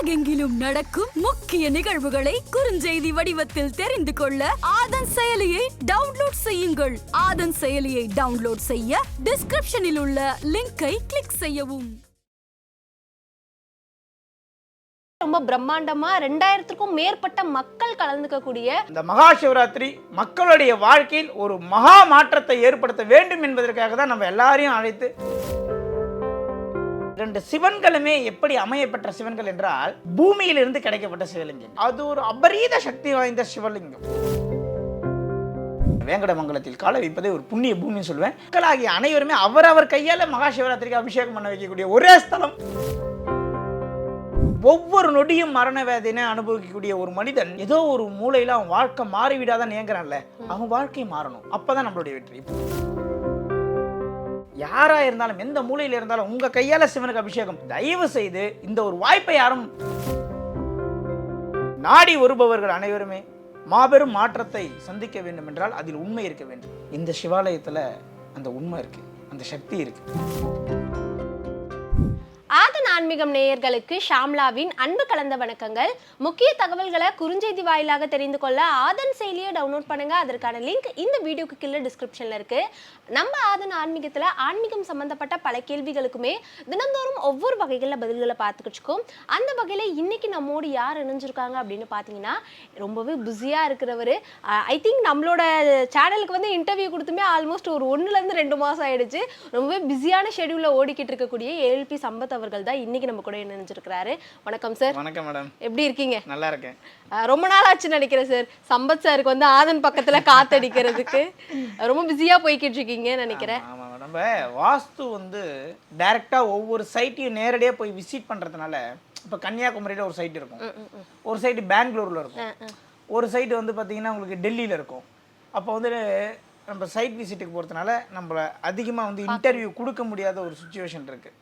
உலகெங்கிலும் நடக்கும் முக்கிய நிகழ்வுகளை குறுஞ்செய்தி வடிவத்தில் தெரிந்து கொள்ள ஆதன் செயலியை டவுன்லோட் செய்யுங்கள். ஆதன் செயலியை டவுன்லோட் செய்ய டிஸ்கிரிப்ஷனில் உள்ள லிங்கை கிளிக் செய்யவும். ரொம்ப பிரம்மாண்டமா 2000க்கும் மேற்பட்ட மக்கள் கலந்துக்கக்கூடிய இந்த மகா சிவராத்திரி மக்களுடைய வாழ்க்கையில் ஒரு மகா மாற்றத்தை ஏற்படுத்த வேண்டும் என்பதற்காக தான் நம்ம எல்லாரையும் அழைத்து ரெண்டு சிவன்களுமே எப்படி அமையப்பட்ட சிவன்கள் என்றால் பூமியிலிருந்து கிடைக்கப்பட்ட சிவலிங்கம். அது ஒரு அபரீத சக்தி வாய்ந்த சிவலிங்கம். வேங்கடமங்கலத்தில் கால வைப்பதே ஒரு புண்ணிய பூமின்னு சொல்லுவேன். மக்களாகிய அனைவருமே அவரவர் கையால மகா சிவராத்திரிக்கு அபிஷேகம் பண்ண வைக்கக்கூடிய ஒரே ஸ்தலம். ஒவ்வொரு நொடியும் மரண வேதனை அனுபவிக்கக்கூடிய ஒரு மனிதன் ஏதோ ஒரு மூலையில அவன் வாழ்க்கை மாறிவிடாதான் ஏங்குறான்ல, அவன் வாழ்க்கை மாறணும். அப்பதான் நம்மளுடைய வெற்றி. யாரா இருந்தாலும் எந்த மூலையில இருந்தாலும் உங்க கையால சிவனுக்கு அபிஷேகம் தயவு செய்து இந்த ஒரு வாய்ப்பை யாரும் நாடி வருபவர்கள் அனைவருமே மாபெரும் மாற்றத்தை சந்திக்க வேண்டும் என்றால் அதில் உண்மை இருக்க வேண்டும். இந்த சிவாலயத்துல அந்த உண்மை இருக்கு, அந்த சக்தி இருக்கு. ஆதன் ஆன்மீகம் நேயர்களுக்கு ஷாம்லாவின் அன்பு கலந்த வணக்கங்கள். முக்கிய தகவல்களை குறுஞ்செய்தி வாயிலாக தெரிந்து கொள்ள ஆதன் செயலியை டவுன்லோட் பண்ணுங்க. அதற்கான லிங்க் இந்த வீடியோக்கு கீழே டிஸ்கிரிப்ஷன்ல இருக்கு. நம்ம ஆதன் ஆன்மீகத்துல ஆன்மீகம் சம்பந்தப்பட்ட பல கேள்விகளுக்குமே தினந்தோறும் ஒவ்வொரு வகைகளில் பதில்களை பார்த்துக்கிச்சுக்கோம். அந்த வகையில இன்னைக்கு நம்மோடு யார் இணைஞ்சிருக்காங்க அப்படின்னு பார்த்தீங்கன்னா, ரொம்பவே பிஸியா இருக்கிறவர். ஐ திங்க் நம்மளோட சேனலுக்கு வந்து இன்டர்வியூ கொடுத்துமே ஆல்மோஸ்ட் ஒரு 1-2 மாசம் ஆயிடுச்சு. ரொம்பவே பிஸியான ஷெடியூல்ல ஓடிக்கிட்டு இருக்கக்கூடிய ஏஎல்பி சம்பத் அவர்கள் தான் இன்னைக்கு நம்ம கூட இணைஞ்சிருக்கிறாரு. வணக்கம் சார். வணக்கம் மேடம். எப்படி இருக்கீங்க? நல்லா இருக்கேன். ரொம்ப நாள் ஆச்சு நினைக்கிறேன் சார் சம்பத் சாருக்கு வந்து ஆதன் பக்கத்துல காத்தடிக்கிறதுக்கு. ரொம்ப பிஸியா போய்கிட்டு இருக்கீங்கன்னு நினைக்கிறேன். ஆமா மேடம். வாஸ்து வந்து டைரக்டா ஒவ்வொரு சைட்டையும் நேரடியா போய் விசிட் பண்றதுனால, இப்ப கன்னியாகுமரியில ஒரு சைட் இருக்கும், ஒரு சைடு பெங்களூர்ல இருக்கும், ஒரு சைடு வந்து பாத்தீங்கன்னா உங்களுக்கு டெல்லியில இருக்கும். அப்போ வந்து நம்ம சைட் விசிட்டுக்கு போகிறதுனால நம்ம அதிகமாக வந்து இன்டர்வியூ கொடுக்க முடியாத ஒரு சுச்சுவேஷன் இருக்குது.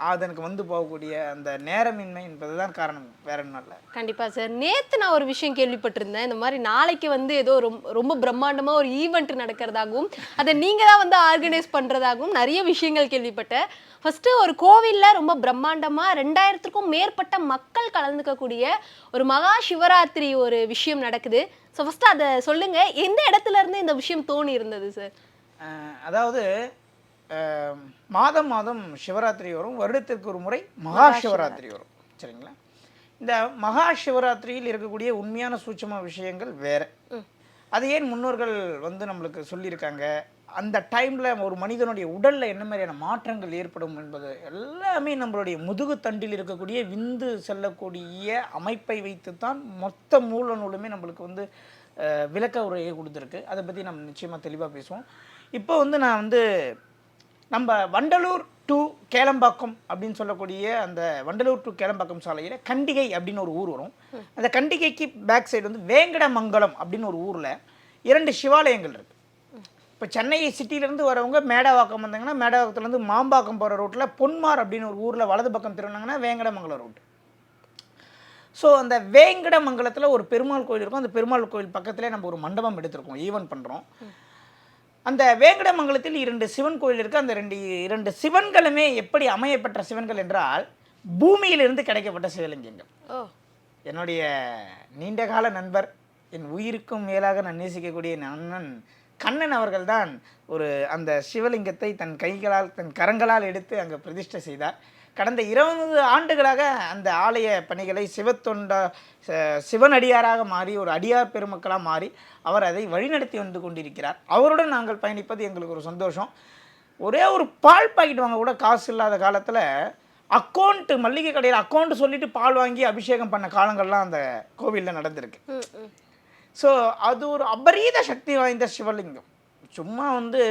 அதனுக்கு வந்து போகக்கூடிய அந்த நேரமின்மை என்பதுதான் காரணம், வேற ஒன்றும் இல்லை. கண்டிப்பாக சார். நேற்று நான் ஒரு விஷயம் கேள்விப்பட்டிருந்தேன். இந்த மாதிரி நாளைக்கு வந்து ஏதோ ரொம்ப பிரம்மாண்டமாக ஒரு ஈவெண்ட் நடக்கிறதாகவும் அதை நீங்கள் தான் வந்து ஆர்கனைஸ் பண்ணுறதாகவும் நிறைய விஷயங்கள் கேள்விப்பட்டேன். ஃபஸ்ட்டு ஒரு கோவிலில் ரொம்ப பிரம்மாண்டமாக 2000க்கும் மேற்பட்ட மக்கள் கலந்துக்கக்கூடிய ஒரு மகா சிவராத்திரி ஒரு விஷயம் நடக்குது. ஸோ ஃபஸ்ட்டு அதை சொல்லுங்கள், எந்த இடத்துல இருந்து இந்த விஷயம் தோணி இருந்தது சார்? அதாவது மாதம் மாதம் சிவராத்திரி வரும், வருடத்திற்கு ஒரு முறை மகா சிவராத்திரி வரும், சரிங்களா? இந்த மகா சிவராத்திரியில் இருக்கக்கூடிய உண்மையான சூட்சம விஷயங்கள் வேறு. அது ஏன் முன்னோர்கள் வந்து நம்மளுக்கு சொல்லியிருக்காங்க, அந்த டைமில் ஒரு மனிதனுடைய உடலில் என்ன மாதிரியான மாற்றங்கள் ஏற்படும் என்பது எல்லாமே நம்மளுடைய முதுகு தண்டில் இருக்கக்கூடிய விந்து செல்லக்கூடிய அமைப்பை வைத்து தான் மொத்த மூல நூலுமே நம்மளுக்கு வந்து விளக்க உரையை கொடுத்துருக்கு. அதை பற்றி நம்ம நிச்சயமாக தெளிவாக பேசுவோம். இப்போ வந்து நான் வந்து நம்ம வண்டலூர் டு கேளம்பாக்கம் அப்படின்னு சொல்லக்கூடிய அந்த வண்டலூர் டு கேளம்பாக்கம் சாலையில் கண்டிகை அப்படின்னு ஒரு ஊர் வரும். அந்த கண்டிகைக்கு பேக் சைடு வந்து வேங்கடமங்கலம் அப்படின்னு ஒரு ஊரில் 2 சிவாலயங்கள் இருக்குது. இப்போ சென்னை சிட்டியிலேருந்து வரவங்க மேடவாக்கம் வந்தாங்கன்னா, மேடவாக்கத்துலேருந்து மாம்பாக்கம் போகிற ரோட்டில் பொன்மார் அப்படின்னு ஒரு ஊரில் வலது பக்கம் திரும்பினாங்கன்னா வேங்கடமங்கலம் ரோட்டு. ஸோ அந்த வேங்கடமங்கலத்தில் ஒரு பெருமாள் கோயில் இருக்கும். அந்த பெருமாள் கோயில் பக்கத்துலேயே நம்ம ஒரு மண்டபம் எடுத்திருக்கோம், ஈவெண்ட் பண்ணுறோம். அந்த வேங்கடமங்கலத்தில் 2 சிவன் கோயில் இருக்குது. அந்த இரண்டு சிவன்களுமே எப்படி அமையப்பட்ட சிவன்கள் என்றால் பூமியிலிருந்து கிடைக்கப்பட்ட சிவலிங்கங்கள். என்னுடைய நீண்டகால நண்பர், என் உயிருக்கும் மேலாக நான் நேசிக்கக்கூடிய என் அண்ணன் கண்ணன் அவர்கள் தான் அந்த சிவலிங்கத்தை தன் கைகளால் தன் கரங்களால் எடுத்து அங்கே பிரதிஷ்டை செய்தார். கடந்த 20 ஆண்டுகளாக அந்த ஆலய பணிகளை சிவனடியாராக மாறி ஒரு அடியார் பெருமக்களாக மாறி அவர் அதை வழிநடத்தி வந்து கொண்டிருக்கிறார். அவருடன் நாங்கள் பயணிப்பது எங்களுக்கு ஒரு சந்தோஷம். ஒரே ஒரு பால் பாக்கெட் வாங்க கூட காசு இல்லாத காலத்தில் அக்கௌண்ட்டு, மல்லிகை கடையில் அக்கௌண்ட்டு சொல்லிட்டு பால் வாங்கி அபிஷேகம் பண்ண காலங்கள்லாம் அந்த கோவிலில் நடந்திருக்கு. ஸோ அது ஒரு அபரீத சக்தி வாய்ந்த சிவலிங்கம். சும்மா வந்து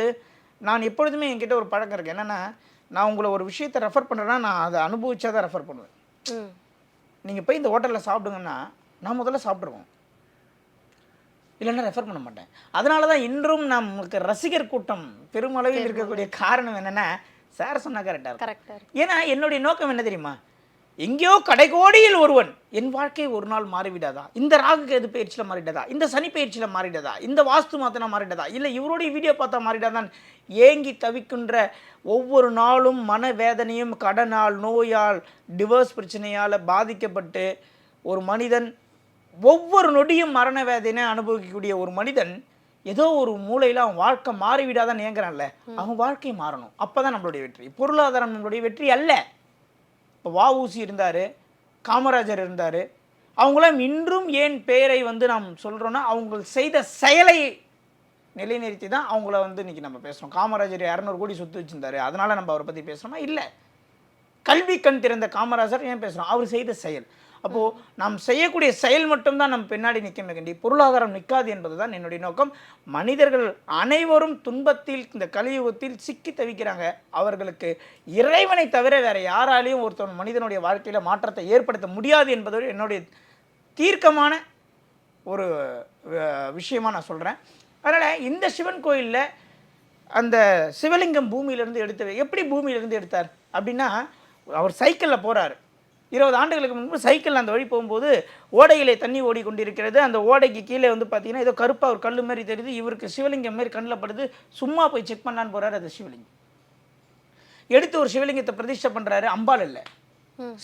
நான் எப்பொழுதுமே என்கிட்ட ஒரு பழக்கம் இருக்குது. என்னென்னா, நான் உங்களை ஒரு விஷயத்தை ரெஃபர் பண்ணுறேன்னா நான் அதை அனுபவிச்சா தான் ரெஃபர் பண்ணுவேன். நீங்கள் போய் இந்த ஹோட்டலில் சாப்பிடுங்கன்னா நான் முதல்ல சாப்பிட்ருவோம், இல்லைன்னா ரெஃபர் பண்ண மாட்டேன். அதனால தான் இன்றும் நமக்கு ரசிகர் கூட்டம் பெருமளவில் இருக்கக்கூடிய காரணம் என்னென்னா, சார் சொன்னா கரெக்டாக இருக்கும். ஏன்னா என்னுடைய நோக்கம் என்ன தெரியுமா, எங்கேயோ கடைகோடியில் ஒருவன் என் வாழ்க்கை ஒரு நாள் மாறிவிடாதா, இந்த ராகுக்கு எது பயிற்சியில் மாறிட்டதா, இந்த சனி பயிற்சியில் மாறிட்டதா, இந்த வாஸ்து மாத்தினா மாறிட்டதா, இல்லை இவருடைய வீடியோ பார்த்தா மாறிடாதான் ஏங்கி தவிக்கின்ற ஒவ்வொரு நாளும் மனவேதனையும் கடனால், நோயால், டிவோர்ஸ் பிரச்சனையால் பாதிக்கப்பட்டு ஒரு மனிதன் ஒவ்வொரு நொடியும் மரண வேதனை அனுபவிக்கக்கூடிய ஒரு மனிதன் ஏதோ ஒரு மூலையில் அவன் வாழ்க்கை மாறிவிடாதான் ஏங்குறான்ல, அவன் வாழ்க்கை மாறணும். அப்போ தான் நம்மளுடைய வெற்றி. பொருளாதாரம் நம்மளுடைய வெற்றி அல்ல. இப்போ வஉசி இருந்தார், காமராஜர் இருந்தார், அவங்களாம் இன்றும் ஏன் பெயரை நாம் சொல்கிறோன்னா அவங்க செய்த செயலை நிலைநிறுத்தி தான் அவங்கள இன்றைக்கி நம்ம பேசுகிறோம். காமராஜர் 200 கோடி சொத்து வச்சுருந்தாரு, அதனால் நம்ம அவரை பற்றி பேசுகிறோமா? இல்லை. கல்வி கண் திறந்த காமராஜர் ஏன் பேசுகிறோம்? அவர் செய்த செயல். அப்போது நாம் செய்யக்கூடிய செயல் மட்டும்தான் நம்ம பின்னாடி நிற்க வேண்டி, பொருளாதாரம் நிற்காது என்பது தான் என்னுடைய நோக்கம். மனிதர்கள் அனைவரும் துன்பத்தில் இந்த கலியுகத்தில் சிக்கி தவிக்கிறாங்க. அவர்களுக்கு இறைவனை தவிர வேறு யாராலையும் ஒருத்தன் மனிதனுடைய வாழ்க்கையில் மாற்றத்தை ஏற்படுத்த முடியாது என்பதோடு என்னுடைய தீர்க்கமான ஒரு விஷயமாக நான் சொல்கிறேன். அதனால் இந்த சிவன் கோயிலில் அந்த சிவலிங்கம் பூமியிலேருந்து எடுத்து எப்படி பூமியிலேருந்து எடுத்தார் அப்படின்னா, அவர் சைக்கிளில் போகிறாரு. 20 ஆண்டுகளுக்கு முன்பு சைக்கிள் அந்த வழி போகும்போது ஓடையிலே தண்ணி ஓடிக்கொண்டிருக்கிறது. அந்த ஓடைக்கு கீழே பார்த்தீங்கன்னா ஏதோ கருப்பாக ஒரு கல் மாதிரி தெரியுது. இவருக்கு சிவலிங்கம் மாதிரி கண்ணில் படுது. சும்மா போய் செக் பண்ணலான்னு போகிறாரு. அது சிவலிங்கம். எடுத்து ஒரு சிவலிங்கத்தை பிரதிஷ்டை பண்ணுறாரு. அம்பாள் இல்லை,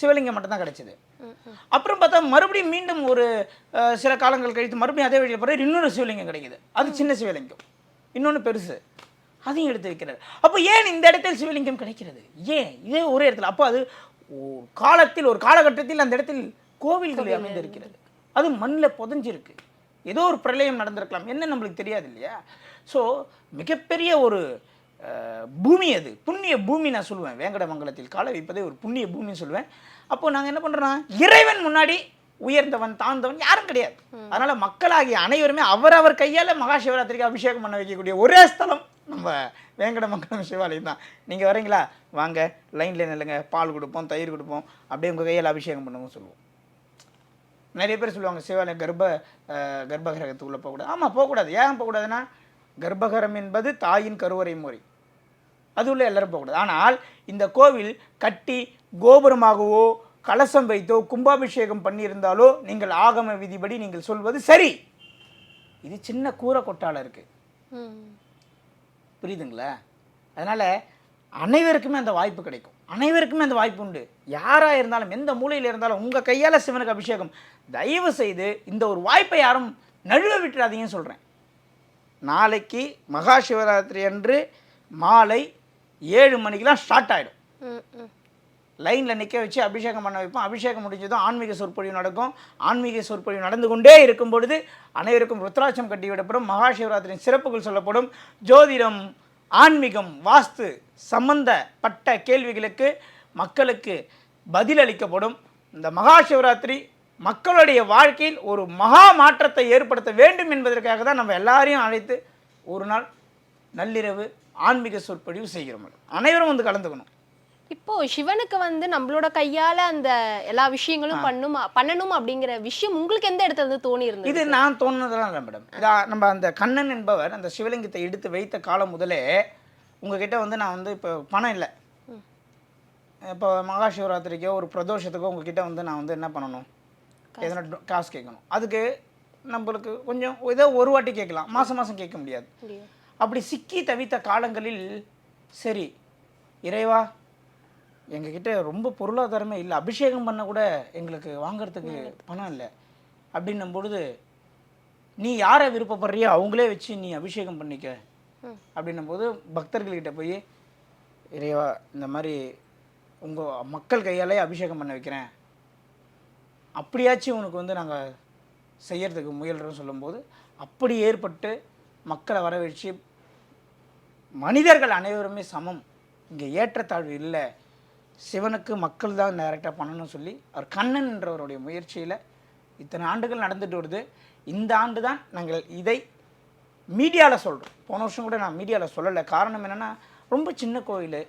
சிவலிங்கம் மட்டும்தான் கிடச்சிது. அப்புறம் பார்த்தா மறுபடியும் மீண்டும் ஒரு சில காலங்கள் கழித்து மறுபடியும் அதே வழியில் போகிறார். இன்னொரு சிவலிங்கம் கிடைக்குது. அது சின்ன சிவலிங்கம், இன்னொன்று பெருசு. அதையும் எடுத்து வைக்கிறார். அப்போ ஏன் இந்த இடத்தில் சிவலிங்கம் கிடைக்கிறது? ஏன் இதே ஒரே இடத்துல? அப்போ அது ஒரு காலகட்டத்தில் அந்த இடத்தில் கோவில்கள் அமைந்திருக்கிறது. அது மண்ணில் புதஞ்சிருக்கு. ஏதோ ஒரு பிரளயம் நடந்திருக்கலாம், என்ன நம்மளுக்கு தெரியாது இல்லையா? ஸோ மிகப்பெரிய ஒரு பூமி, அது புண்ணிய பூமி நான் சொல்லுவேன். வேங்கடமங்கலத்தில் காலை வைப்பதே ஒரு புண்ணிய பூமின்னு சொல்லுவேன். அப்போ நாங்கள் என்ன பண்ணுறோம், இறைவன் முன்னாடி உயர்ந்தவன் தாழ்ந்தவன் யாரும் கிடையாது. அதனால் மக்களாகிய அனைவருமே அவரவர் கையால் மகா சிவராத்திரிக்கு அபிஷேகம் பண்ண வைக்கக்கூடிய ஒரே ஸ்தலம் நம்ம வேங்கடமங்கலம் சிவாலயம் தான். நீங்கள் வரீங்களா, வாங்க, லைனில் நில்லுங்க, பால் கொடுப்போம், தயிர் கொடுப்போம், அப்படியே உங்கள் கையால் அபிஷேகம் பண்ணுவோம் சொல்லுவோம். நிறைய பேர் சொல்லுவாங்க சிவாலயம் கர்ப்பகிரகத்துக்குள்ளே போகக்கூடாது. ஆமாம், போகக்கூடாது. ஏன் போகக்கூடாதுன்னா, கர்ப்பகிரகம் என்பது தாயின் கருவறை முறை, அது உள்ள எல்லாரும் போகக்கூடாது. ஆனால் இந்த கோவில் கட்டி கோபுரமாகவோ கலசம் வைத்தோ கும்பாபிஷேகம் பண்ணியிருந்தாலோ நீங்கள் ஆகம விதிப்படி நீங்கள் சொல்வது சரி. இது சின்ன கூரை கொட்டால இருக்குது, புரியுதுங்களா? அதனால் அனைவருக்குமே அந்த வாய்ப்பு கிடைக்கும். அனைவருக்குமே அந்த வாய்ப்பு உண்டு. யாராக இருந்தாலும், எந்த மூலையில் இருந்தாலும் உங்கள் கையால் சிவனுக்கு அபிஷேகம். தயவு செய்து இந்த ஒரு வாய்ப்பை யாரும் நழுவ விட்டுறாதீங்கன்னு சொல்கிறேன். நாளைக்கு மகா சிவராத்திரி அன்று மாலை 7 மணிக்கெலாம் ஸ்டார்ட் ஆகிடும். லைனில் நிற்க வச்சு அபிஷேகம் பண்ண வைப்போம். அபிஷேகம் முடிஞ்சதும் ஆன்மீக சொற்பொழிவு நடக்கும். ஆன்மீக சொற்பொழிவு நடந்து கொண்டே இருக்கும் பொழுது அனைவருக்கும் ருத்ராட்சம் கட்டி விடப்படும். மகா சிவராத்திரியின் சிறப்புகள் சொல்லப்படும். ஜோதிடம், ஆன்மீகம், வாஸ்து சம்பந்தப்பட்ட கேள்விகளுக்கு மக்களுக்கு பதிலளிக்கப்படும். இந்த மகா சிவராத்திரி மக்களுடைய வாழ்க்கையில் ஒரு மகா மாற்றத்தை ஏற்படுத்த வேண்டும் என்பதற்காக தான் நம்ம எல்லாரையும் அழைத்து ஒரு நாள் நள்ளிரவு ஆன்மீக சொற்பொழிவு செய்கிறோம். அனைவரும் கலந்துக்கணும். இப்போ சிவனுக்கு நம்மளோட கையால அந்த எல்லா விஷயங்களும் பண்ணணும் அப்படிங்கிற விஷயம் உங்களுக்கு எந்த இடத்துல தோணி இருந்தது? இது நான் தோணுனதெல்லாம் இல்லை மேடம். நம்ம அந்த கண்ணன் என்பவர் அந்த சிவலிங்கத்தை எடுத்து வைத்த காலம் முதலே உங்ககிட்ட நான் இப்போ பணம் இல்லை, இப்போ மகா சிவராத்திரிக்கோ ஒரு பிரதோஷத்துக்கோ உங்ககிட்ட நான் என்ன பண்ணணும், எதனா காசு கேட்கணும். அதுக்கு நம்மளுக்கு கொஞ்சம் ஏதோ ஒரு வாட்டி கேட்கலாம், மாதம் மாதம் கேட்க முடியாது. அப்படி சிக்கி தவித்த காலங்களில் சரி இறைவா, எங்ககிட்ட ரொம்ப பொருளாதாரமே இல்லை, அபிஷேகம் பண்ண கூட எங்களுக்கு வாங்கிறதுக்கு பணம் இல்லை அப்படின்னும் பொழுது நீ யாரை விருப்பப்படுறியோ அவங்களே வச்சு நீ அபிஷேகம் பண்ணிக்க அப்படின்னும் போது பக்தர்கள்கிட்ட போய் இறைவா இந்த மாதிரி உங்கள் மக்கள் கையாலே அபிஷேகம் பண்ண வைக்கிறேன், அப்படியாச்சும் உனக்கு நாங்கள் செய்யறதுக்கு முயல்றோன்னு சொல்லும்போது அப்படி ஏற்பட்டு மக்களை வரவழைச்சு மனிதர்கள் அனைவருமே சமம், இங்கே ஏற்றத்தாழ்வு இல்லை, சிவனுக்கு மக்கள் தான் டைரெக்டாக பண்ணணும்னு சொல்லி அவர் கண்ணன் என்றவருடைய முயற்சியில் இத்தனை ஆண்டுகள் நடந்துட்டு வருது. இந்த ஆண்டு தான் நாங்கள் இதை மீடியாவில் சொல்கிறோம். போன வருஷம் கூட நான் மீடியாவில் சொல்லலை. காரணம் என்னென்னா, ரொம்ப சின்ன கோயில்,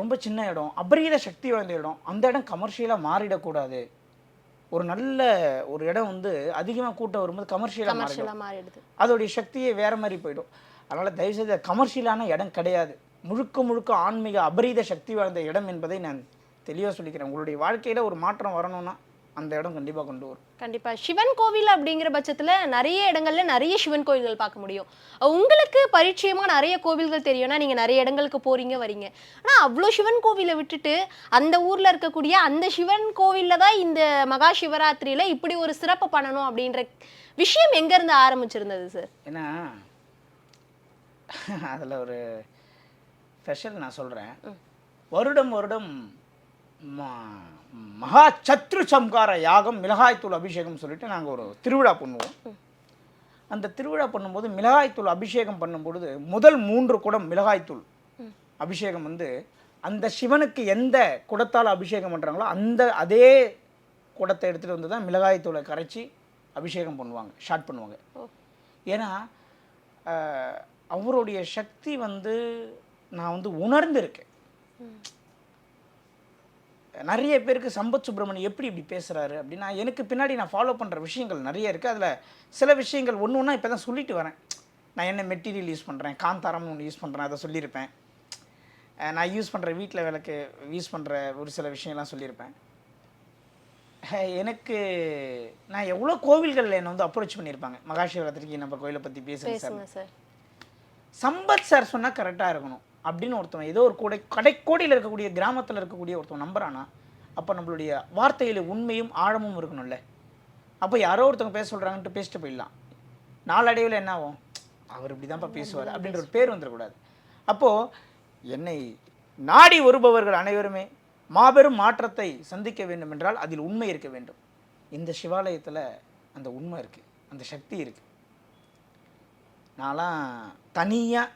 ரொம்ப சின்ன இடம், அபரீத சக்தி வாய்ந்த இடம். அந்த இடம் கமர்ஷியலாக மாறிடக்கூடாது. ஒரு நல்ல ஒரு இடம் அதிகமாக கூட்டம் வரும்போது கமர்ஷியலாக மாறிடுது, அதோடைய சக்தியே வேறு மாதிரி போயிடும். அதனால் தயவுசெய்து கமர்ஷியலான இடம் கிடையாது, முழுக்க முழுக்க ஆன்மீக அபரீத சக்தி வாய்ந்த இடம் என்பதை நான் தெளிவாக சொல்லிக்கிறேன். உங்களுடைய வாழ்க்கையில் ஒரு மாற்றம் வரணும்னா அந்த இடம் கண்டிப்பாக கொண்டு வரும். கண்டிப்பா சிவன் கோவில் அப்படிங்கிற பட்சத்துல நிறைய இடங்கள்ல நிறைய சிவன் கோவில்கள் பார்க்க முடியும். உங்களுக்கு பரிச்சயமா நிறைய கோவில்கள் தெரியும்னா நீங்க நிறைய இடங்களுக்கு போறீங்க வரீங்க. ஆனா அவ்வளோ சிவன் கோவிலை விட்டுட்டு அந்த ஊர்ல இருக்கக்கூடிய அந்த சிவன் கோவில்ல தான் இந்த மகா சிவராத்திரியில இப்படி ஒரு சிறப்பு பண்ணணும் அப்படின்ற விஷயம் எங்க இருந்து ஆரம்பிச்சிருந்தது சார்? ஏன்னா அதில் ஒரு ஸ்பெஷல் நான் சொல்கிறேன். வருடம் வருடம் மகா சத்ரு சம்கார யாகம் மிளகாய்த்தூள் அபிஷேகம் சொல்லிட்டு நாங்கள் ஒரு திருவிழா பண்ணுவோம். அந்த திருவிழா பண்ணும்போது மிளகாய்த்தூள் அபிஷேகம் பண்ணும்பொழுது முதல் 3 குடம் மிளகாய்த்தூள் அபிஷேகம் வந்து அந்த சிவனுக்கு எந்த குடத்தால் அபிஷேகம் பண்ணுறாங்களோ அந்த அதே குடத்தை எடுத்துகிட்டு வந்து தான் மிளகாய்த்தூளை கரைச்சி அபிஷேகம் பண்ணுவாங்க, ஸ்டார்ட் பண்ணுவாங்க. ஏன்னா அவருடைய சக்தி வந்து நான் வந்து உணர்ந்திருக்கேன். நிறைய பேருக்கு சம்பத் சுப்பிரமணியம் எப்படி இப்படி பேசுகிறாரு அப்படின்னா எனக்கு பின்னாடி நான் ஃபாலோ பண்ணுற விஷயங்கள் நிறைய இருக்குது. அதில் சில விஷயங்கள் ஒன்று ஒன்றா இப்போ தான் சொல்லிட்டு வரேன். நான் என்ன மெட்டீரியல் யூஸ் பண்ணுறேன், காந்தாரம்னு ஒன்று யூஸ் பண்ணுறேன், அதை சொல்லியிருப்பேன். நான் யூஸ் பண்ணுற வீட்டில் விளக்கு யூஸ் பண்ணுற ஒரு சில விஷயம்லாம் சொல்லியிருப்பேன். எனக்கு நான் எவ்வளோ கோவில்களில் என்னை வந்து அப்ரோச் பண்ணியிருப்பாங்க, மகா சிவராத்திரிக்கு நம்ம கோயிலை பற்றி பேசுங்க சார். சம்பத் சார் சொன்னால் கரெக்டாக இருக்கணும் அப்படின்னு ஒருத்தவன் ஏதோ ஒரு கடைக்கோடியில் இருக்கக்கூடிய கிராமத்தில் இருக்கக்கூடிய ஒருத்தவன் நம்புறானா, அப்போ நம்மளுடைய வார்த்தையில் உண்மையும் ஆழமும் இருக்கணும்ல. அப்போ யாரோ ஒருத்தவங்க பேச சொல்கிறாங்கன்ட்டு பேசிட்டு போயிடலாம். நாளடைவில் என்ன ஆகும், அவர் இப்படி தான்ப்பா பேசுவார் அப்படின்ற ஒரு பேர் வந்துடக்கூடாது. அப்போது என்னை நாடி வருபவர்கள் அனைவருமே மாபெரும் மாற்றத்தை சந்திக்க வேண்டும் என்றால் அதில் உண்மை இருக்க வேண்டும். இந்த சிவாலயத்தில் அந்த உண்மை இருக்குது, அந்த சக்தி இருக்குது. நான்லாம் தனியாக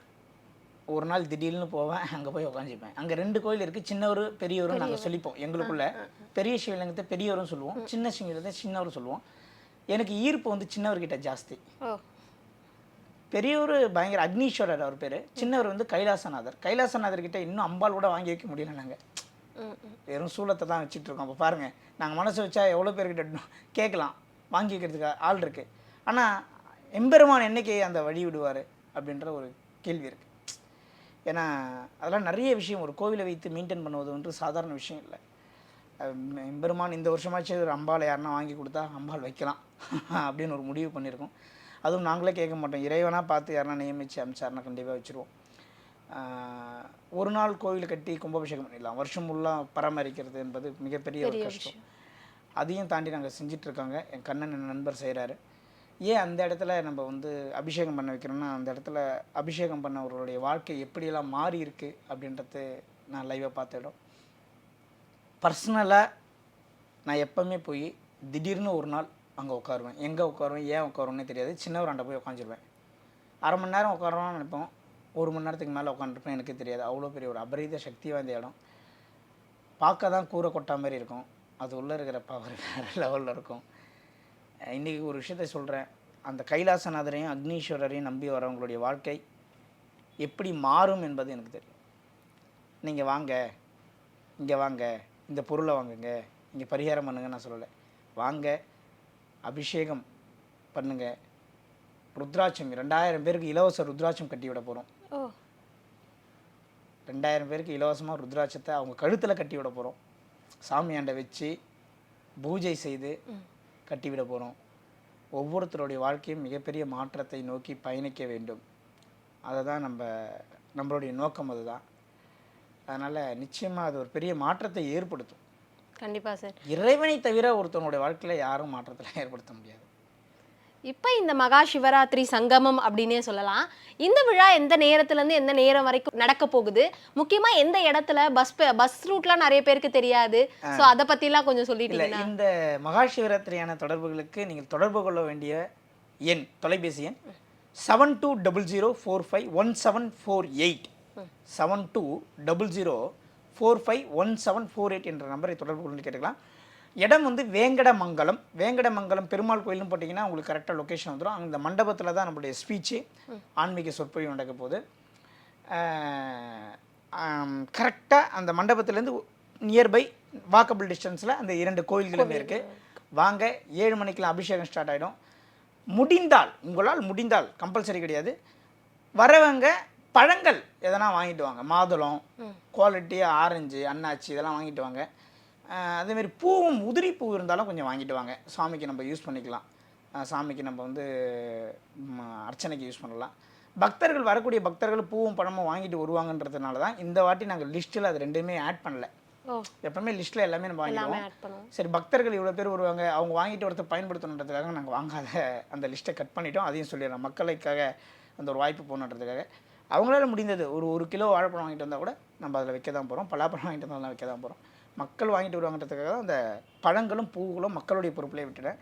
ஒரு நாள் திடீர்னு போவேன், அங்கே போய் உட்காந்துப்பேன். அங்கே 2 கோயில் இருக்குது, சின்னவர் பெரியவரும் நாங்கள் சொல்லிப்போம். எங்களுக்குள்ள பெரிய சிவலிங்கத்தை பெரியவரும் சொல்லுவோம், சின்ன சிவலிங்கத்தை சின்னவரும் சொல்லுவோம். எனக்கு ஈர்ப்பு வந்து சின்னவர்கிட்ட ஜாஸ்தி. பெரியவர் பயங்கர அக்னீஸ்வரர் அவர் பேர், சின்னவர் வந்து கைலாசநாதர். கைலாசநாதர்கிட்ட இன்னும் அம்பாள் கூட வாங்கி வைக்க முடியல. நாங்கள் வெறும் சூலத்தை தான் வச்சுட்டு இருக்கோம். அப்போ பாருங்கள், நாங்கள் மனசு வச்சா எவ்வளோ பேர்கிட்ட கேட்கலாம், வாங்கி வைக்கிறதுக்கு ஆள் இருக்குது. ஆனால் எம்பெருமான் என்னைக்கு அந்த வழி விடுவார் அப்படின்ற ஒரு கேள்வி இருக்குது. ஏன்னா அதெல்லாம் நிறைய விஷயம், ஒரு கோவிலை வைத்து மெயின்டைன் பண்ணுவது வந்து சாதாரண விஷயம் இல்லை. எம்பெருமான் இந்த வருஷமாச்சு ஒரு அம்பாள் யாருன்னா வாங்கி கொடுத்தா அம்பாள் வைக்கலாம் அப்படின்னு ஒரு முடிவு பண்ணியிருக்கோம். அதுவும் நாங்களே கேட்க மாட்டோம், இறைவனாக பார்த்து யாருன்னா நியமித்து அமிச்சாருன்னா கண்டிப்பாக வச்சுருவோம். ஒரு நாள் கோவில் கட்டி கும்பாபிஷேகம் பண்ணிடலாம். வருஷம் ஃபுல்லாக பராமரிக்கிறது என்பது மிகப்பெரிய ஒரு கஷ்டம். அதையும் தாண்டி நாங்கள் செஞ்சிட்ருக்காங்க. என் கண்ணன் என் நண்பர் செய்கிறாரு. ஏன் அந்த இடத்துல நம்ம வந்து அபிஷேகம் பண்ண வைக்கிறோன்னா, அந்த இடத்துல அபிஷேகம் பண்ணவர்களுடைய வாழ்க்கை எப்படியெல்லாம் மாறி இருக்குது அப்படின்றது நான் லைவாக பார்த்த இடம். பர்சனலாக நான் எப்போவுமே போய் திடீர்னு ஒரு நாள் அங்கே உட்காருவேன். எங்கே உட்காருவேன், ஏன் உட்காருவேன்னே தெரியாது. சின்னவராண்ட போய் உட்காந்துருவேன். 1/2 மணி நேரம் உட்காரோன்னு நினைப்போம், 1 மணி நேரத்துக்கு மேலே உட்காந்துருப்பேன், எனக்கு தெரியாது. அவ்வளோ பெரிய ஒரு அபரீத சக்தி வாய்ந்த இடம். பார்க்க தான் கூரை கொட்டா மாதிரி இருக்கும், அது உள்ளே இருக்கிற பவர் வேறு லெவலில் இருக்கும். இன்றைக்கி ஒரு விஷயத்தை சொல்கிறேன், அந்த கைலாசநாதரையும் அக்னீஸ்வரரையும் நம்பி வரவங்களுடைய வாழ்க்கை எப்படி மாறும் என்பது எனக்கு தெரியும். நீங்கள் வாங்க, இங்கே வாங்க, இந்த பொருளை வாங்குங்க, இங்கே பரிகாரம் பண்ணுங்க நான் சொல்லலை. வாங்க, அபிஷேகம் பண்ணுங்க. ருத்ராட்சம் 2000 பேருக்கு இலவச ருத்ராட்சம் கட்டி விட போகிறோம். 2000 பேருக்கு இலவசமாக ருத்ராட்சத்தை அவங்க கழுத்தில் கட்டி விட போகிறோம். சாமியாண்டை வச்சு பூஜை செய்து கட்டிவிட போகிறோம். ஒவ்வொருத்தருடைய வாழ்க்கையும் மிகப்பெரிய மாற்றத்தை நோக்கி பயணிக்க வேண்டும். அதை தான் நம்மளுடைய நோக்கம் அதுதான். அதனால் நிச்சயமாக அது ஒரு பெரிய மாற்றத்தை ஏற்படுத்தும். கண்டிப்பாக சார். இறைவனை தவிர ஒருத்தவனுடைய வாழ்க்கையில் யாரும் மாற்றத்தில் ஏற்படுத்த முடியாது. இப்போ இந்த மகா சிவராத்திரி சங்கமம் அப்படின்னே சொல்லலாம். இந்த விழா எந்த நேரத்துலேருந்து எந்த நேரம் வரைக்கும் நடக்க போகுது, முக்கியமாக எந்த இடத்துல, பஸ் ரூட்லாம் நிறைய பேருக்கு தெரியாது, ஸோ அதை பற்றிலாம் கொஞ்சம் சொல்லிட்டீங்கன்னா. இந்த மகா சிவராத்திரியான தொடர்புகளுக்கு நீங்கள் தொடர்பு கொள்ள வேண்டிய எண், தொலைபேசி எண் 7200451748 7200451748 என்ற நம்பரை தொடர்பு கொண்டு கேட்டுக்கலாம். இடம் வந்து வேங்கடமங்கலம் பெருமாள் கோயில்னு போட்டிங்கன்னா உங்களுக்கு கரெக்டாக லொக்கேஷன் வந்துடும். அந்த மண்டபத்தில் தான் நம்மளுடைய ஸ்பீச்சு, ஆன்மீக சொற்பொழிவு நடக்க போகுது. கரெக்டாக அந்த மண்டபத்துலேருந்து நியர்பை வாக்கபிள் டிஸ்டன்ஸில் அந்த 2 கோயில்களுமே இருக்குது. வாங்க, 7 மணிக்கெலாம் அபிஷேகம் ஸ்டார்ட் ஆகிடும். உங்களால் முடிந்தால், கம்பல்சரி கிடையாது, வரவங்க பழங்கள் எதனா வாங்கிட்டு வாங்க. மாதுளம், குவாலிட்டியாக ஆரஞ்சு, அன்னாச்சி இதெல்லாம் வாங்கிட்டு வாங்க. அதேமாரி பூவும் உதிரி பூ இருந்தாலும் கொஞ்சம் வாங்கிட்டு வாங்க. சாமிக்கு நம்ம யூஸ் பண்ணிக்கலாம். சாமிக்கு நம்ம வந்து அர்ச்சனைக்கு யூஸ் பண்ணலாம். பக்தர்கள் வரக்கூடிய பக்தர்கள் பூவும் பழமும் வாங்கிட்டு வருவாங்கன்றதுனால தான் இந்த வாட்டி நாங்கள் லிஸ்ட்டில் அது ரெண்டுமே ஆட் பண்ணல. எப்பவுமே லிஸ்ட்டில் எல்லாமே நம்ம வாங்கிடுவோம். சரி, பக்தர்கள் இவ்வளோ பேர் வருவாங்க, அவங்க வாங்கிட்டு ஒருத்தர் பயன்படுத்தணுன்றதுக்காக நாங்கள் வாங்காத அந்த லிஸ்ட்டை கட் பண்ணிட்டோம். அதையும் சொல்லிடுறோம், மக்களுக்காக அந்த ஒரு வாய்ப்பு போகணுன்றதுக்காக. அவங்களால முடிந்தது ஒரு கிலோ வாழைப்பழம் வாங்கிட்டு வந்தால் கூட நம்ம அதில் வைக்க தான் போகிறோம். பலாப்பழம் வாங்கிட்டு வந்தாலும் வைக்க தான் போகிறோம். மக்கள் வாங்கிட்டு வருவாங்கன்றதுக்காக தான் அந்த பழங்களும் பூக்களும் மக்களுடைய பொறுப்பிலே விட்டுட்டேன்.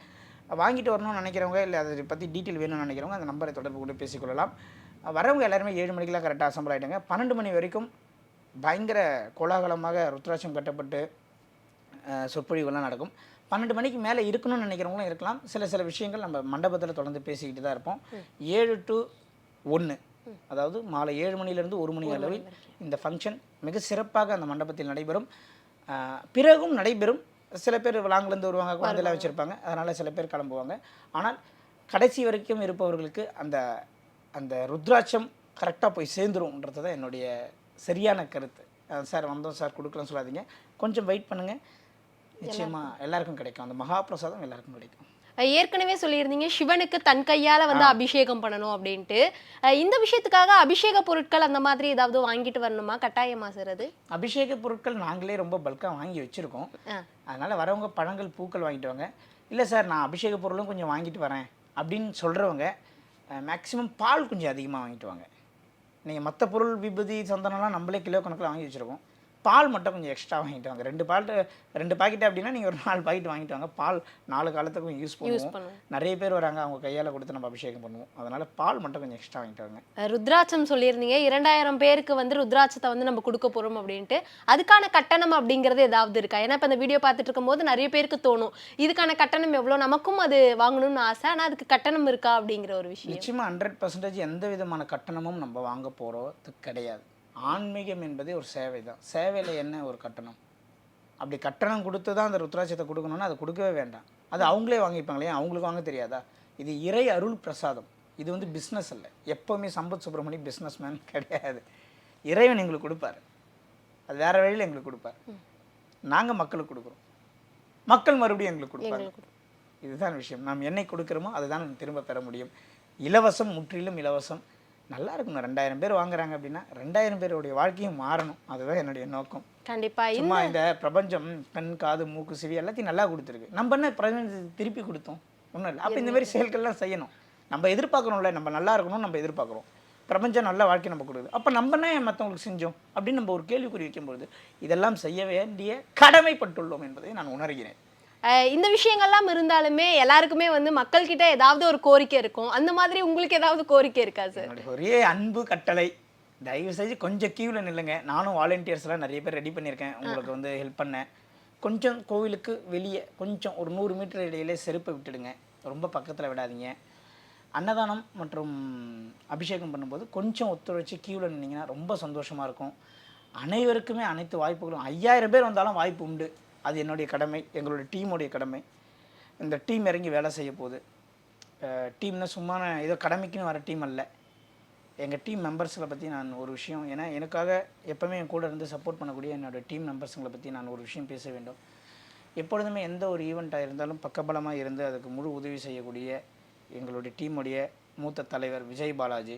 வாங்கிட்டு வரணும்னு நினைக்கிறவங்க, இல்லை அதை பற்றி டீட்டெயில் வேணும்னு நினைக்கிறவங்க அந்த நம்பரை தொடர்பு கொண்டு பேசிக்கொள்ளலாம். வரவங்க எல்லாருமே 7 மணிக்கெலாம் கரெக்டாக அசம்பிள் ஆகிட்டாங்க. 12 மணி வரைக்கும் பயங்கர கோலாகலமாக ருத்ராட்சம் கட்டப்பட்டு சொற்பொழிவுகள்லாம் நடக்கும். 12 மணிக்கு மேலே இருக்கணும்னு நினைக்கிறவங்களும் இருக்கலாம். சில விஷயங்கள் நம்ம மண்டபத்தில் தொடர்ந்து பேசிக்கிட்டு தான் இருப்போம். 7 to 1, அதாவது மாலை 7 மணிலேருந்து 1 மணி அளவில் இந்த ஃபங்க்ஷன் மிக சிறப்பாக அந்த மண்டபத்தில் நடைபெறும். பிறகும் நடைபெறும். சில பேர் லாங்கிலேருந்து வருவாங்க, குழந்தைலாம் வச்சுருப்பாங்க, அதனால் சில பேர் கிளம்புவாங்க. ஆனால் கடைசி வரைக்கும் இருப்பவர்களுக்கு அந்த அந்த ருத்ராட்சம் கரெக்டாக போய் சேர்ந்துரும்ன்றது தான் என்னுடைய சரியான கருத்து. சார் வந்தோம் சார் கொடுக்கலன்னு சொல்லாதீங்க, கொஞ்சம் வெயிட் பண்ணுங்கள், நிச்சயமாக எல்லாருக்கும் கிடைக்கும். அந்த மகா பிரசாதம் எல்லாருக்கும் கிடைக்கும். ஏற்கனவே சொல்லியிருந்தீங்க சிவனுக்கு தன் கையால் வந்து அபிஷேகம் பண்ணணும் அப்படின்ட்டு. இந்த விஷயத்துக்காக அபிஷேக பொருட்கள் அந்த மாதிரி ஏதாவது வாங்கிட்டு வரணுமா, கட்டாயமா சார்? அது அபிஷேக பொருட்கள் நாங்களே ரொம்ப பல்காக வாங்கி வச்சுருக்கோம். அதனால் வரவங்க பழங்கள் பூக்கள் வாங்கிட்டு வாங்க. இல்லை சார் நான் அபிஷேக பொருளும் கொஞ்சம் வாங்கிட்டு வரேன் அப்படின்னு சொல்கிறவங்க மேக்ஸிமம் பால் கொஞ்சம் அதிகமாக வாங்கிட்டு வாங்க. நீங்கள் மற்ற பொருள் விபூதி சந்தனம்லாம் நம்மளே கிலோ கணக்கில் வாங்கி வச்சுருக்கோம். பால் மட்டும் கொஞ்சம் எக்ஸ்ட்ரா வாங்கிட்டு வாங்க. 2 பாக்கெட் அப்படின்னா நீங்கள் ஒரு 4 பாக்கெட் வாங்கிட்டு வாங்க. பால் 4 காலத்துக்கும் யூஸ் பண்ணுவோம். நிறைய பேர் வராங்க, அவங்க கையால் கொடுத்து நம்ம அபிஷேகம் பண்ணுவோம். அதனால் பால் மட்டும் கொஞ்சம் எக்ஸ்ட்ரா வாங்கிட்டு வாங்க. ருத்ராட்சம் சொல்லியிருந்தீங்க, 2000 பேருக்கு வந்து ருத்ராட்சத்தை வந்து நம்ம கொடுக்க போகிறோம் அப்படின்ட்டு. அதுக்கான கட்டணம் அப்படிங்கிறது ஏதாவது இருக்கா? ஏன்னா இப்போ இந்த வீடியோ பார்த்துட்டு இருக்கும்போது நிறைய பேருக்கு தோணும், இதுக்கான கட்டணம் எவ்வளோ, நமக்கும் அது வாங்கணும்னு ஆசை, ஆனால் அதுக்கு கட்டணம் இருக்கா அப்படிங்கிற ஒரு விஷயம். நிச்சயமாக 100% எந்த விதமான கட்டணமும் நம்ம வாங்க போகிறது கிடையாது. ஆன்மீகம் என்பதே ஒரு சேவை தான். சேவையில் என்ன ஒரு கட்டணம்? அப்படி கட்டணம் கொடுத்து தான் அந்த ருத்ராட்சத்தை கொடுக்கணும்னா அது கொடுக்கவே வேண்டாம். அது அவங்களே வாங்கிப்பாங்களே, அவங்களுக்கு வாங்க தெரியாதா? இது இறை அருள் பிரசாதம். இது வந்து பிஸ்னஸ் இல்லை. எப்போவுமே சம்பத் சுப்ரமணியம் பிஸ்னஸ் மேன் கிடையாது. இறைவன் எங்களுக்கு கொடுப்பார், அது வேறு வழியில் எங்களுக்கு கொடுப்பார். நாங்கள் மக்களுக்கு கொடுக்குறோம், மக்கள் மறுபடியும் எங்களுக்கு கொடுப்பாங்க. இதுதான் விஷயம். நாம் என்னை கொடுக்குறோமோ அதுதான் திரும்ப பெற முடியும். இலவசம், முற்றிலும் இலவசம். நல்லா இருக்கணும். 2000 பேர் வாங்குறாங்க அப்படின்னா 2000 பேருடைய வாழ்க்கையும் மாறணும். அதுதான் என்னுடைய நோக்கம். கண்டிப்பாக. சும்மா இந்த பிரபஞ்சம் கண், காது, மூக்கு, செவி எல்லாத்தையும் நல்லா கொடுத்துருக்கு. நம்ம என்ன பிரபஞ்சத்தை திருப்பி கொடுத்தோம்? ஒன்றும் இல்லை. அப்போ இந்த மாதிரி செயல்கள்லாம் செய்யணும். நம்ம எதிர்பார்க்கணும்ல, நம்ம நல்லா இருக்கணும்னு நம்ம எதிர்பார்க்குறோம். பிரபஞ்சம் நல்ல வாழ்க்கை நம்ம கொடுக்குது. அப்போ நம்ம என்ன மற்றவங்களுக்கு செஞ்சோம் அப்படின்னு நம்ம ஒரு கேள்விக்குறி வைக்கும்போது இதெல்லாம் செய்ய வேண்டிய கடமைப்பட்டுள்ளோம் என்பதை நான் உணர்கிறேன். இந்த விஷயங்கள்லாம் இருந்தாலுமே எல்லாருக்குமே வந்து மக்கள்கிட்ட ஏதாவது ஒரு கோரிக்கை இருக்கும். அந்த மாதிரி உங்களுக்கு ஏதாவது கோரிக்கை இருக்கா சார்? என்னுடைய ஒரே அன்பு கட்டளை, தயவு செஞ்சு கொஞ்சம் கியூவில் நில்லுங்க. நானும் வாலண்டியர்ஸ்லாம் நிறைய பேர் ரெடி பண்ணியிருக்கேன் உங்களுக்கு வந்து ஹெல்ப் பண்ணேன். கொஞ்சம் கோவிலுக்கு வெளியே கொஞ்சம் ஒரு 100 மீட்டர் இடையிலே செருப்பை விட்டுடுங்க, ரொம்ப பக்கத்தில் விடாதீங்க. அன்னதானம் மற்றும் அபிஷேகம் பண்ணும்போது கொஞ்சம் ஒத்துழைச்சி கியூவில் நின்னீங்கன்னா ரொம்ப சந்தோஷமாக இருக்கும். அனைவருக்குமே அனைத்து வாய்ப்புகளும் 5000 பேர் வந்தாலும் வாய்ப்பு உண்டு. அது என்னுடைய கடமை, எங்களுடைய டீமுடைய கடமை. இந்த டீம் இறங்கி வேலை செய்ய போகுது. டீம்னா சும்மா ஏதோ கடமைக்குன்னு வர டீம் அல்ல. எங்கள் டீம் மெம்பர்ஸுங்களை பற்றி நான் ஒரு விஷயம், ஏன்னா எனக்காக எப்போவுமே என் கூட இருந்து சப்போர்ட் பண்ணக்கூடிய என்னோடய டீம் மெம்பர்ஸுங்களை பற்றி நான் ஒரு விஷயம் பேச வேண்டும். எப்பொழுதுமே எந்த ஒரு ஈவெண்ட்டாக இருந்தாலும் பக்கபலமாக இருந்து அதுக்கு முழு உதவி செய்யக்கூடிய எங்களுடைய டீமுடைய மூத்த தலைவர் விஜய் பாலாஜி.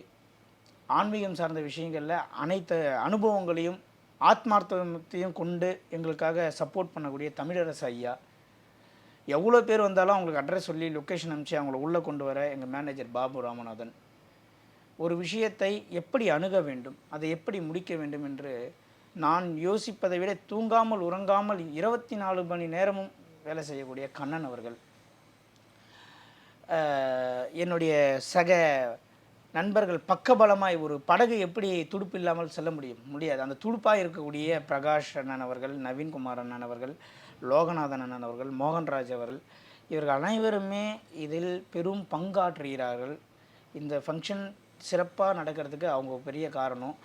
ஆன்மீகம் சார்ந்த விஷயங்களில் அனைத்து அனுபவங்களையும் ஆத்மார்த்தத்தையும் கொண்டு எங்களுக்காக சப்போர்ட் பண்ணக்கூடிய தமிழரசு ஐயா. எவ்வளோ பேர் வந்தாலும் அவங்களுக்கு அட்ரஸ் சொல்லி லொக்கேஷன் அனுப்பிச்சு அவங்கள உள்ளே கொண்டு வர எங்கள் மேனேஜர் பாபு ராமநாதன். ஒரு விஷயத்தை எப்படி அணுக வேண்டும், அதை எப்படி முடிக்க வேண்டும் என்று நான் யோசிப்பதை விட தூங்காமல் உறங்காமல் 24 மணி நேரமும் வேலை செய்யக்கூடிய கண்ணன் அவர்கள். என்னுடைய சக நண்பர்கள் பக்கபலமாய், ஒரு படகு எப்படி துடுப்பு இல்லாமல் செல்ல முடியாது. அந்த துடுப்பாக இருக்கக்கூடிய பிரகாஷ் அண்ணன் அவர்கள், நவீன்குமார் அண்ணன் அவர்கள், லோகநாதன் அண்ணன் அவர்கள், மோகன்ராஜ் அவர்கள், இவர்கள் அனைவருமே இதில் பெரும் பங்காற்றுகிறார்கள். இந்த ஃபங்க்ஷன் சிறப்பாக நடக்கிறதுக்கு அவங்க பெரிய காரணம்.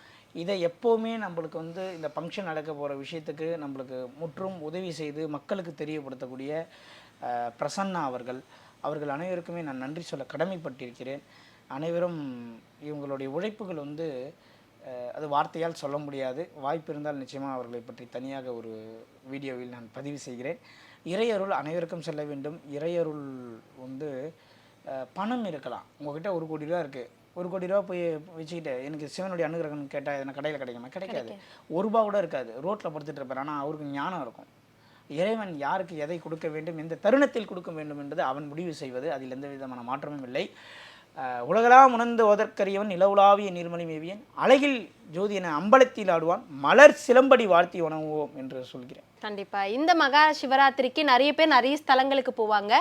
இதை எப்போவுமே நம்மளுக்கு வந்து இந்த ஃபங்க்ஷன் நடக்க போகிற விஷயத்துக்கு நம்மளுக்கு முற்றும் உதவி செய்து மக்களுக்கு தெரியப்படுத்தக்கூடிய பிரசன்னா அவர்கள் அனைவருக்குமே நான் நன்றி சொல்ல கடமைப்பட்டிருக்கிறேன். அனைவரும் இவங்களுடைய உழைப்புகள் வந்து அது வார்த்தையால் சொல்ல முடியாது. வாய்ப்பு இருந்தால் நிச்சயமாக அவர்களை பற்றி தனியாக ஒரு வீடியோவில் நான் பதிவு செய்கிறேன். இறையருள் அனைவருக்கும் செல்ல வேண்டும். இறையருள் வந்து பணம் இருக்கலாம். உங்ககிட்ட 1 கோடி ரூபா இருக்குது, 1 கோடி ரூபா போய் வச்சுக்கிட்டு எனக்கு சிவனுடைய அனுகிரகம் கேட்டால் எதனா கடையில் கிடைக்குமா? கிடைக்காது. 1 ரூபா கூட இருக்காது, ரோட்டில் படுத்துட்டு இருப்பார். ஆனால் அவருக்கு ஞானம் இருக்கும். இறைவன் யாருக்கு எதை கொடுக்க வேண்டும், எந்த தருணத்தில் கொடுக்க வேண்டும் என்பது அவன் முடிவு செய்வது. அதில் எந்த விதமான மாற்றமும் இல்லை. உலகளாம் உணர்ந்து ஓதற்கரியவன், நிலவுலாவிய நீர்மலி மேவியன், அழகில் ஜோதி என அம்பலத்தில் ஆடுவான், மலர் சிலம்படி வாழ்த்தி உணவுவோம் என்று சொல்கிறேன். கண்டிப்பா இந்த மகா சிவராத்திரிக்கு நிறைய பேர் நிறைய ஸ்தலங்களுக்கு போவாங்க.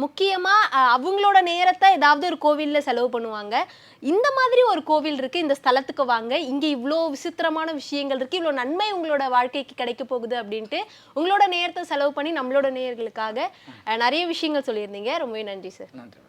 முக்கியமா அவங்களோட நேரத்தை ஏதாவது ஒரு கோவில்ல செலவு பண்ணுவாங்க. இந்த மாதிரி ஒரு கோவில் இருக்கு, இந்த ஸ்தலத்துக்கு வாங்க, இங்க இவ்வளோ விசித்திரமான விஷயங்கள் இருக்கு, இவ்வளோ நன்மை உங்களோட வாழ்க்கைக்கு கிடைக்க போகுது அப்படின்ட்டு உங்களோட நேரத்தை செலவு பண்ணி நம்மளோட நேயர்களுக்காக நிறைய விஷயங்கள் சொல்லியிருந்தீங்க. ரொம்பவே நன்றி சார். நன்றி.